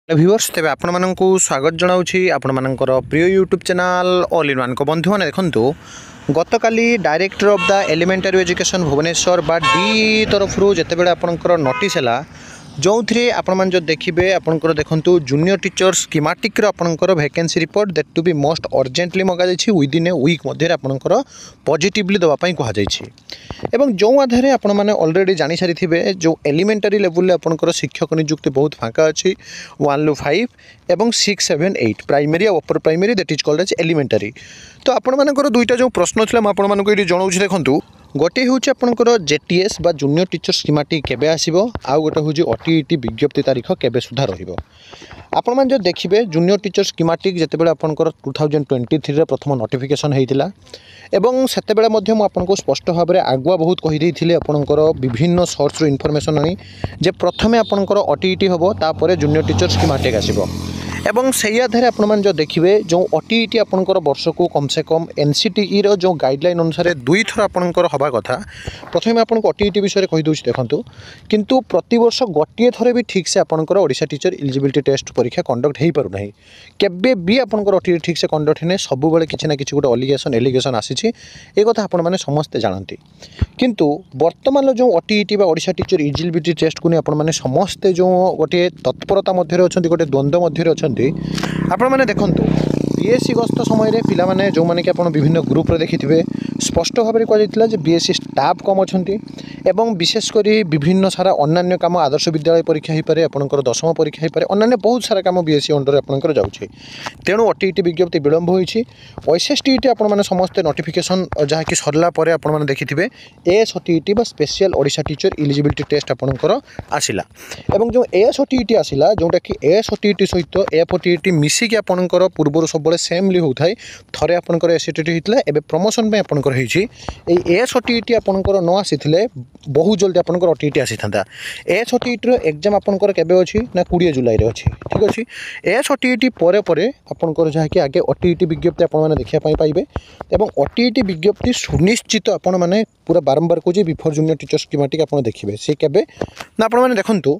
Viewers तेज आपण मानक स्वागत जनाऊँगी आपण मानकर प्रिय YouTube channel all in one को बंधु मैंने देखूँ गतकाली director of the elementary education Bhubaneswar बा डी तरफ जितेबाला आपंकर नोटिस है जो थे आपण जो देखिए आपंकर देखूँ जूनियर टीचर स्कीमेटिक आपंकर vacancy report that to be most urgently मगाई विदिन ए वीक मध्य आपंकर पॉजिटिवली देवाई कहुई जो आधार आपण मैंने अलरेडी जानी सारी थे जो एलिमेंटरी लेवल आपंकर शिक्षक नियुक्ति बहुत फाँका अच्छी 1 ରୁ 5 एवं 6, 7, 8 प्राइमरी और upper primary that is called as elementary. तो आपण मानकर दुईटा जो प्रश्न था मुझे जनाऊँ देखूँ गोटे हूँ आपंकर जेटीएस बा जूनियर टीचर स्कीमेटिक केबे आसीबो आउ गोटे हूँ ओटीईटी विज्ञप्ति तारीख केबे सुधा रहिबो। आपण मैंने जो देखिए जूनियर टीचर स्कीमेटिक जितेबाला आपंकर 2023 रे प्रथम नोटिफिकेशन होता एवं सेतेबेले मध्य मु आपनको स्पष्ट भाव में आगुआ बहुत कहीदेली आपंकर विभिन्न सोर्स इनफॉरमेशन आनी जे प्रथमे आपंकर ओटीईटी हम तापर जूनियर टीचर स्कीमेटिक आसीबो एवं से आधार आपण मैंने जो देखिए जो ओटीईटी आपंकर वर्ष को कम से कम एनसीटीई रो जो गाइडलाइन अनुसार 2 थर आपंकर हवा कथा। प्रथम आपको ओटीईटी विषय कहीदे देखूँ किंतु प्रतिवर्ष गोटे थर भी ठीक से आपंकर ओडिशा टीचर एलिजिबिलिटी टेस्ट परीक्षा कंडक्ट हो पारना केबे भी आपंकर ओटीईटी ठीक से कंडक्ट होने सब किसी ना कि गोटे एलिगेशन आसी ये कथा आपण मैंने समस्ते जानती किंतु वर्तमान जो ओटीईटी बा ओडिशा टीचर एलिजिबिलिटी टेस्ट को नहीं आपण मैंने समस्ते जो गोटे तत्परता मध्य अच्छा गोटे द्वंद्व मध्य अच्छा आपण मैंने देखूँ बीएससी गस्त समय पिला माने जो माने कि आपण विभिन्न ग्रुप रे देखिथिबे स्पष्ट भाव में कहुला बीएससी स्टाफ कम अच्छा एवं विशेषकर विभिन्न सारा अन्य काम आदर्श विद्यालय परीक्षा हो पारे आपंकर 10वीं परीक्षा हो पारे अन्य बहुत सारा काम बीएससी अंडर आपंकर जाऊँगी तेणु ओटीईटी विज्ञप्ति विलंब होती ओएसएसटीईटी आपण मैंने समस्ते नोटिफिकेशन जहाँकि सरला आपण मैंने देखिथिबे एएसओटीईटी बा special Odisha teacher eligibility test आपंकर आसिला एवं जो एएसओटीईटी आसिला जोटा कि एएसओटीईटी सहित एफओटीईटी मिसिक आपंकर पूर्व सब सेमली होता है थरे आपंकर एसओटीईटी होता है प्रमोशन में आपंकर एएसओटीईटी आपंकर न आसी बहुत जल्दी आपंकर ओटीईटी आसी था एएसओटीईटी एग्जाम आपंकर केबे अछि ना 20 जुलाई रे अछि ठीक अछि। एएसओटीईटी परे परे आपंकर जहाँकि आगे ओटीईटी विज्ञप्ति आपण मैंने देखा पाइबे एवं ओटीईटी विज्ञप्ति सुनिश्चित आपण मैंने पूरा बारंबार कहूँ बिफोर जूनियर टीचर स्कीमेटिक आप देखिए सी केबे ना आपण मैंने देखंतु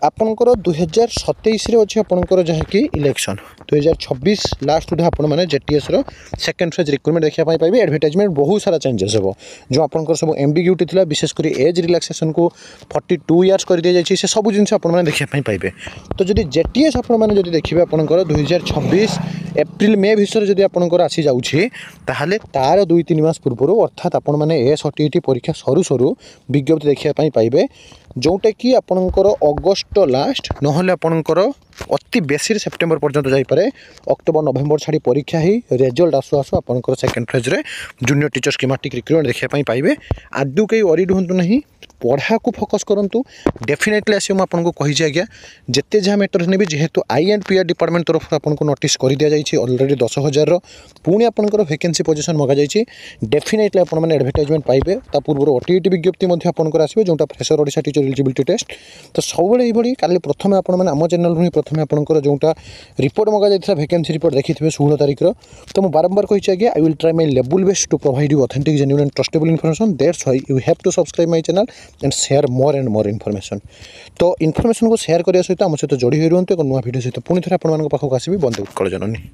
आपंकर 2027 रे अछि आपंकर जहाँकि इलेक्शन 2026 लास्ट सुधा आपण मैंने JTS row second phase recruitment देखा पाइबे एडवर्टाइजमेंट बहुत सारा चेंजेस हो जो आपंकर सब एम्बिग्यूटी थिला विशेषकर एज रिलैक्सेशन को 42 इयर्स कर दिया जायछि से सब जिनस आपण मैंने देखा पाइबे। तो जदि जेटीएस आपण मैंने जदि देखिबे आपंकर 2026 एप्रिल मे भितर जदि आपंकर आसी जाउछि ताहाले तार 2-3 मास पूर्व अर्थात आपण मैंने एएसओटीईटी परीक्षा सरू सरू विज्ञप्ति देखा पाइबे जोटा कि आपंकर अगस्ट लास्ट नहले आपंकर अति बेसी सेप्टेम्बर पर्यंत जापे अक्टोबर नवेम्बर छाड़ी परीक्षा ही रिजल्ट आसु आसु आपंकर सेकेंड फेज रे जूनियर टीचर स्कीमेटिक रिक्रुटमेंट देखा पाइबे। आदु कहीं वरीड हूँ नहीं पढ़ा को फोकस करूँ डेफिनेटली आस आपको कही आज्ञा जिते जहाँ मैटर ने भी जेहेतु आईएंडपीआर डिपार्टमेंट तरफ आपको नोटिस कर दि जाए अलरेडी 10,000 पुणी आपंकर वैकेंसी पोजिशन मगा जाए डेफिनेटली आप एडवर्टाइजमेंट पाइबे ता पूर्व ओटीईटी विज्ञप्ति आपंकर आसो जोटा fresher Odisha teacher eligibility test. तो सब ये काली प्रथम आम चैनल ही प्रथम आपंकर जोटा रिपोर्ट मगा जाता वैकेंसी रिपोर्ट देखिए 16 तारीख तो मुझे बारंबार कही आज्ञा I will try my level best to provide you authentic genuine and trustable information that's why you have to subscribe my channel and share more and more information. तो इन्फॉर्मेशन को share करने सहित आम सहित जोड़ी हो रुहतु एक नुआ वीडियो सहित पुणी थे आप पाखक आसबि बंधु उत्कल जननी।